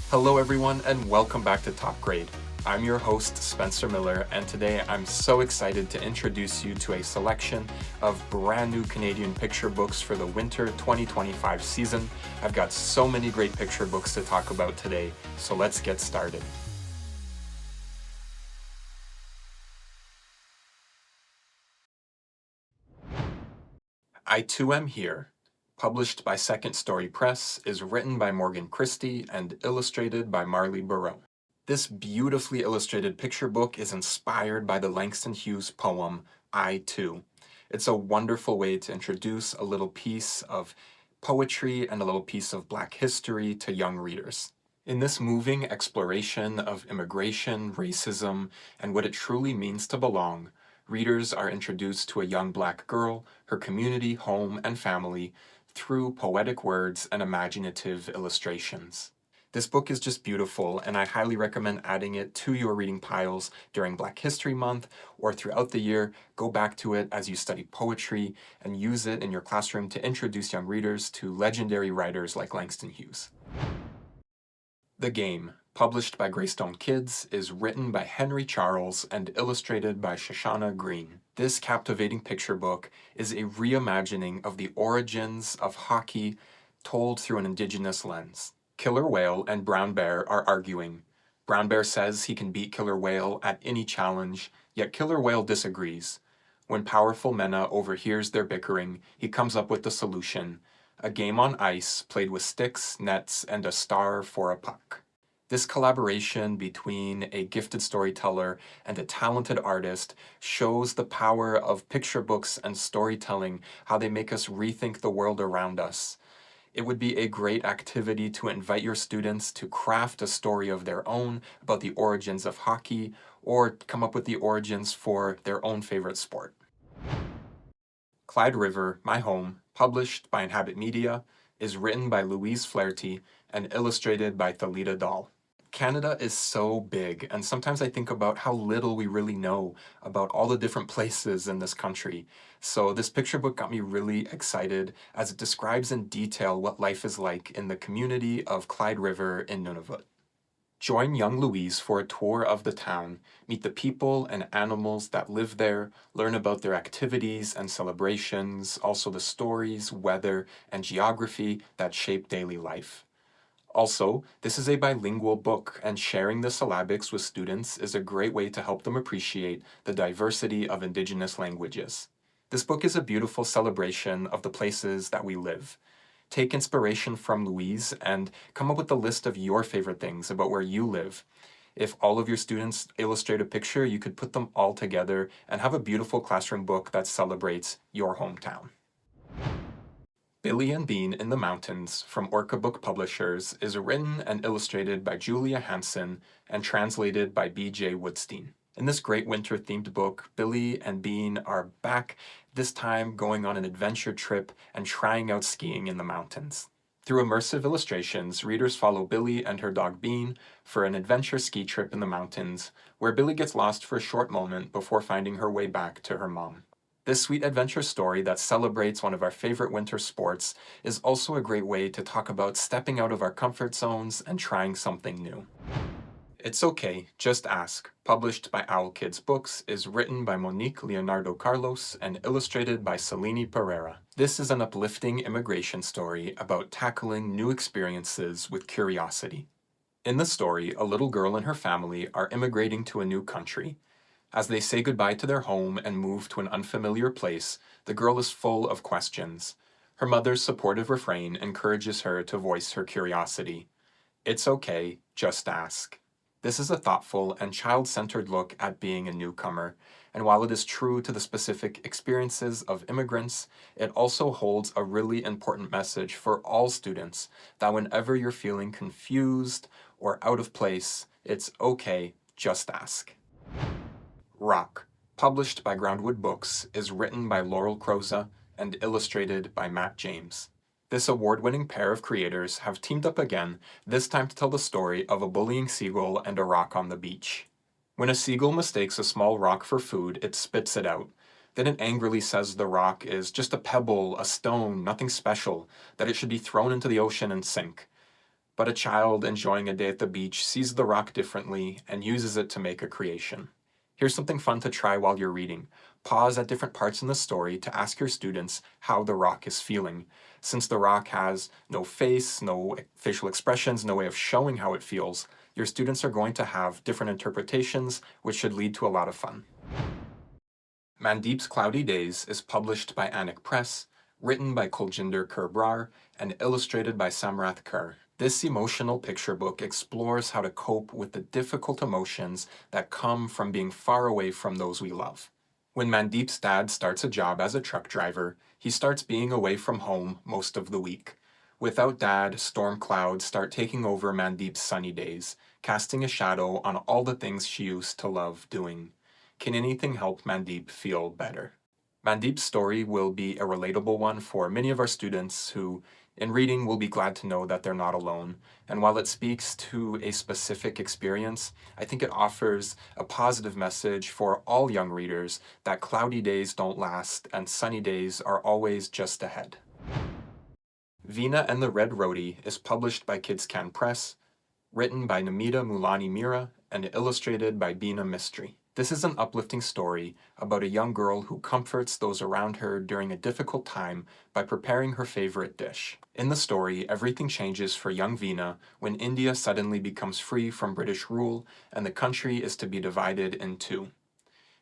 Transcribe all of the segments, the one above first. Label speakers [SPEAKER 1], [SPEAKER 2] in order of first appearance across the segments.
[SPEAKER 1] Hello everyone and welcome back to Top Grade. I'm your host Spencer Miller and today I'm so excited to introduce you to a selection of brand new Canadian picture books for the winter 2025 season. I've got so many great picture books to talk about today, so let's get started. I Too Am Here, published by Second Story Press, is written by Morgan Christie and illustrated by Marley Barreau. This beautifully illustrated picture book is inspired by the Langston Hughes poem, I Too. It's a wonderful way to introduce a little piece of poetry and a little piece of Black history to young readers. In this moving exploration of immigration, racism, and what it truly means to belong, readers are introduced to a young Black girl, her community, home, and family through poetic words and imaginative illustrations. This book is just beautiful, and I highly recommend adding it to your reading piles during Black History Month or throughout the year. Go back to it as you study poetry and use it in your classroom to introduce young readers to legendary writers like Langston Hughes. The Game, published by Greystone Kids, is written by Henry Charles and illustrated by Shoshana Green. This captivating picture book is a reimagining of the origins of hockey told through an Indigenous lens. Killer Whale and Brown Bear are arguing. Brown Bear says he can beat Killer Whale at any challenge, yet Killer Whale disagrees. When powerful Mena overhears their bickering, he comes up with the solution: a game on ice played with sticks, nets, and a star for a puck. This collaboration between a gifted storyteller and a talented artist shows the power of picture books and storytelling, how they make us rethink the world around us. It would be a great activity to invite your students to craft a story of their own about the origins of hockey, or come up with the origins for their own favorite sport. Clyde River, My Home, published by Inhabit Media, is written by Louise Flaherty and illustrated by Thalita Dahl. Canada is so big, and sometimes I think about how little we really know about all the different places in this country. So this picture book got me really excited as it describes in detail what life is like in the community of Clyde River in Nunavut. Join young Louise for a tour of the town, meet the people and animals that live there, learn about their activities and celebrations, also the stories, weather, and geography that shape daily life. Also, this is a bilingual book, and sharing the syllabics with students is a great way to help them appreciate the diversity of Indigenous languages. This book is a beautiful celebration of the places that we live. Take inspiration from Louise and come up with a list of your favorite things about where you live. If all of your students illustrate a picture, you could put them all together and have a beautiful classroom book that celebrates your hometown. Billie and Bean in the Mountains from Orca Book Publishers is written and illustrated by Julia Hansen and translated by B.J. Woodstein. In this great winter-themed book, Billie and Bean are back, this time going on an adventure trip and trying out skiing in the mountains. Through immersive illustrations, readers follow Billie and her dog Bean for an adventure ski trip in the mountains, where Billie gets lost for a short moment before finding her way back to her mom. This sweet adventure story that celebrates one of our favorite winter sports is also a great way to talk about stepping out of our comfort zones and trying something new. It's Okay, Just Ask, published by Owl Kids Books, is written by Monique Leonardo Carlos and illustrated by Selene Pereira. This is an uplifting immigration story about tackling new experiences with curiosity. In the story, a little girl and her family are immigrating to a new country. As they say goodbye to their home and move to an unfamiliar place, the girl is full of questions. Her mother's supportive refrain encourages her to voice her curiosity. It's okay, just ask. This is a thoughtful and child-centered look at being a newcomer, and while it is true to the specific experiences of immigrants, it also holds a really important message for all students that whenever you're feeling confused or out of place, it's okay, just ask. Rock, published by Groundwood Books, is written by Laurel Croza and illustrated by Matt James. This award-winning pair of creators have teamed up again, this time to tell the story of a bullying seagull and a rock on the beach. When a seagull mistakes a small rock for food, it spits it out. Then it angrily says the rock is just a pebble, a stone, nothing special, that it should be thrown into the ocean and sink. But a child enjoying a day at the beach sees the rock differently and uses it to make a creation. Here's something fun to try while you're reading. Pause at different parts in the story to ask your students how the rock is feeling. Since the rock has no face, no facial expressions, no way of showing how it feels, your students are going to have different interpretations, which should lead to a lot of fun. Mandeep's Cloudy Days is published by Anik Press, written by Kuljinder Kaur and illustrated by Samrath Kaur. This emotional picture book explores how to cope with the difficult emotions that come from being far away from those we love. When Mandeep's dad starts a job as a truck driver, he starts being away from home most of the week. Without Dad, storm clouds start taking over Mandeep's sunny days, casting a shadow on all the things she used to love doing. Can anything help Mandeep feel better? Mandeep's story will be a relatable one for many of our students who, in reading, will be glad to know that they're not alone. And while it speaks to a specific experience, I think it offers a positive message for all young readers that cloudy days don't last and sunny days are always just ahead. Veena and the Red Roti is published by Kids Can Press, written by Namita Mulani Mira, and illustrated by Beena Mystery. This is an uplifting story about a young girl who comforts those around her during a difficult time by preparing her favorite dish. In the story, everything changes for young Veena when India suddenly becomes free from British rule and the country is to be divided in two.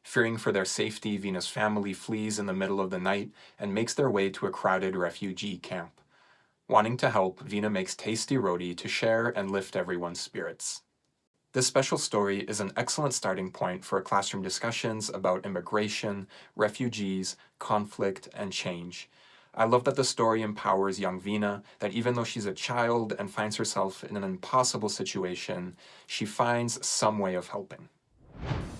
[SPEAKER 1] Fearing for their safety, Veena's family flees in the middle of the night and makes their way to a crowded refugee camp. Wanting to help, Veena makes tasty roti to share and lift everyone's spirits. This special story is an excellent starting point for classroom discussions about immigration, refugees, conflict, and change. I love that the story empowers young Veena, that even though she's a child and finds herself in an impossible situation, she finds some way of helping.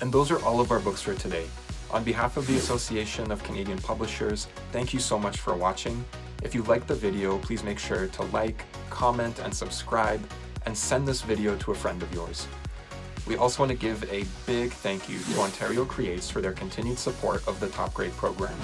[SPEAKER 1] And those are all of our books for today. On behalf of the Association of Canadian Publishers, thank you so much for watching. If you liked the video, please make sure to like, comment, and subscribe, and send this video to a friend of yours. We also want to give a big thank you to Ontario Creates for their continued support of the Top Grade program.